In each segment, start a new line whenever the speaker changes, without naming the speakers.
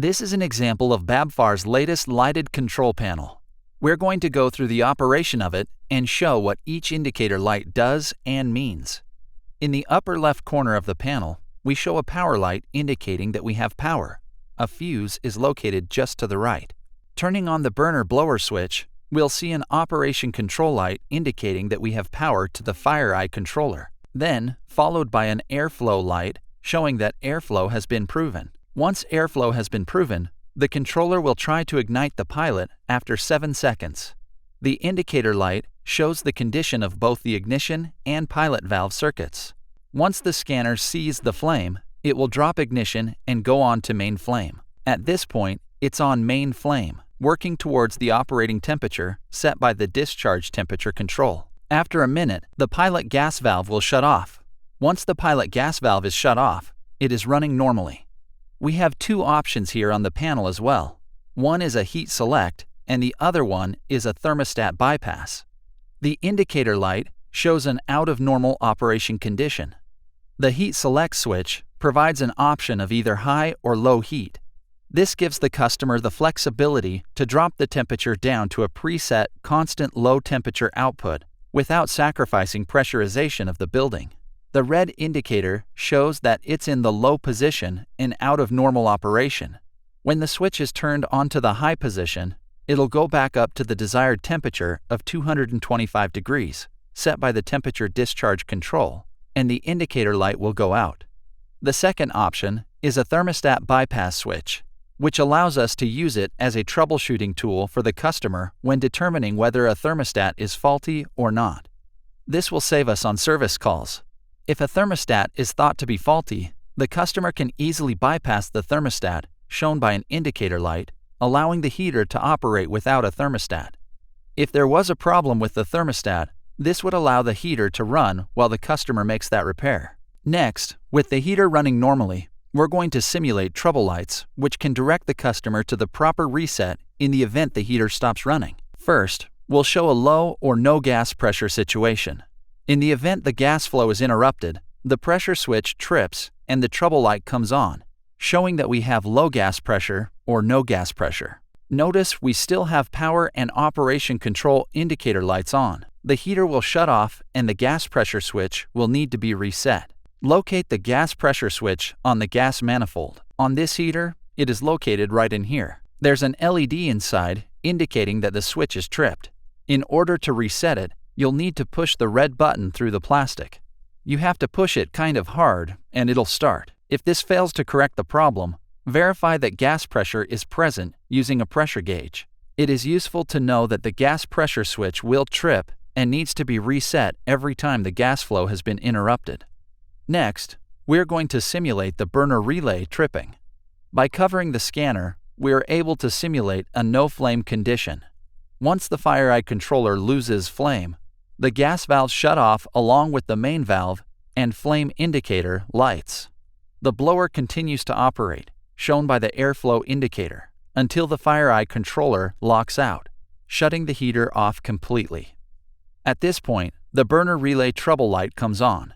This is an example of BABFAR's latest lighted control panel. We're going to go through the operation of it and show what each indicator light does and means. In the upper left corner of the panel, we show a power light indicating that we have power. A fuse is located just to the right. Turning on the burner blower switch, we'll see an operation control light indicating that we have power to the fire eye controller, then followed by an airflow light showing that airflow has been proven. Once airflow has been proven, the controller will try to ignite the pilot after 7 seconds. The indicator light shows the condition of both the ignition and pilot valve circuits. Once the scanner sees the flame, it will drop ignition and go on to main flame. At this point, it's on main flame, working towards the operating temperature set by the discharge temperature control. After a minute, the pilot gas valve will shut off. Once the pilot gas valve is shut off, it is running normally. We have two options here on the panel as well. One is a heat select, and the other one is a thermostat bypass. The indicator light shows an out of normal operation condition. The heat select switch provides an option of either high or low heat. This gives the customer the flexibility to drop the temperature down to a preset constant low temperature output without sacrificing pressurization of the building. The red indicator shows that it's in the low position and out of normal operation. When the switch is turned onto the high position, it'll go back up to the desired temperature of 225 degrees, set by the temperature discharge control, and the indicator light will go out. The second option is a thermostat bypass switch, which allows us to use it as a troubleshooting tool for the customer when determining whether a thermostat is faulty or not. This will save us on service calls. If a thermostat is thought to be faulty, the customer can easily bypass the thermostat, shown by an indicator light, allowing the heater to operate without a thermostat. If there was a problem with the thermostat, this would allow the heater to run while the customer makes that repair. Next, with the heater running normally, we're going to simulate trouble lights, which can direct the customer to the proper reset in the event the heater stops running. First, we'll show a low or no gas pressure situation. In the event the gas flow is interrupted, the pressure switch trips and the trouble light comes on, showing that we have low gas pressure or no gas pressure. Notice we still have power and operation control indicator lights on. The heater will shut off and the gas pressure switch will need to be reset. Locate the gas pressure switch on the gas manifold. On this heater, it is located right in here. There's an LED inside indicating that the switch is tripped. In order to reset it, you'll need to push the red button through the plastic. You have to push it kind of hard and it'll start. If this fails to correct the problem, verify that gas pressure is present using a pressure gauge. It is useful to know that the gas pressure switch will trip and needs to be reset every time the gas flow has been interrupted. Next, we're going to simulate the burner relay tripping. By covering the scanner, we are able to simulate a no-flame condition. Once the fire eye controller loses flame, the gas valve shut off along with the main valve and flame indicator lights. The blower continues to operate, shown by the airflow indicator, until the fire eye controller locks out, shutting the heater off completely. At this point, the burner relay trouble light comes on.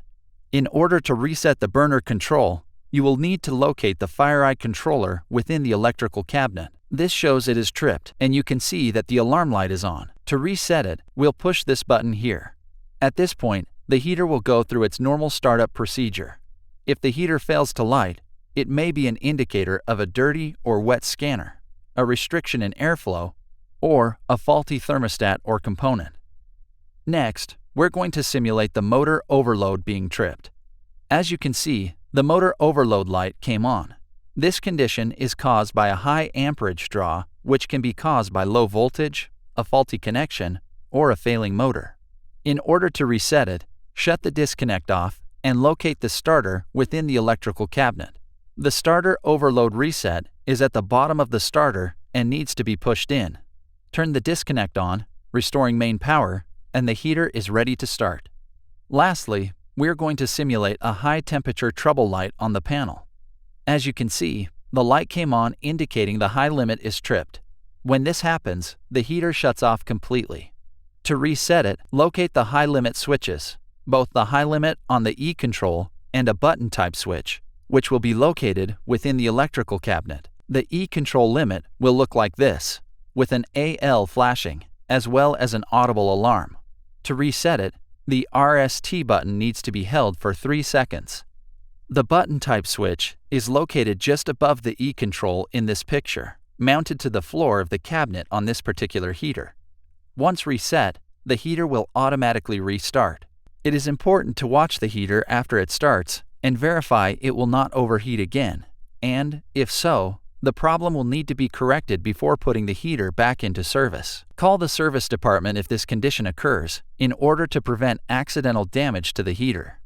In order to reset the burner control, you will need to locate the fire eye controller within the electrical cabinet. This shows it is tripped, and you can see that the alarm light is on. To reset it, we'll push this button here. At this point, the heater will go through its normal startup procedure. If the heater fails to light, it may be an indicator of a dirty or wet scanner, a restriction in airflow, or a faulty thermostat or component. Next, we're going to simulate the motor overload being tripped. As you can see, the motor overload light came on. This condition is caused by a high amperage draw, which can be caused by low voltage, a faulty connection, or a failing motor. In order to reset it, shut the disconnect off and locate the starter within the electrical cabinet. The starter overload reset is at the bottom of the starter and needs to be pushed in. Turn the disconnect on, restoring main power, and the heater is ready to start. Lastly, we're going to simulate a high temperature trouble light on the panel. As you can see, the light came on indicating the high limit is tripped. When this happens, the heater shuts off completely. To reset it, locate the high limit switches, both the high limit on the E control and a button type switch, which will be located within the electrical cabinet. The E-control limit will look like this, with an AL flashing, as well as an audible alarm. To reset it, the RST button needs to be held for 3 seconds. The button type switch is located just above the E-control in this picture, mounted to the floor of the cabinet on this particular heater. Once reset, the heater will automatically restart. It is important to watch the heater after it starts and verify it will not overheat again, and, if so, the problem will need to be corrected before putting the heater back into service. Call the service department if this condition occurs in order to prevent accidental damage to the heater.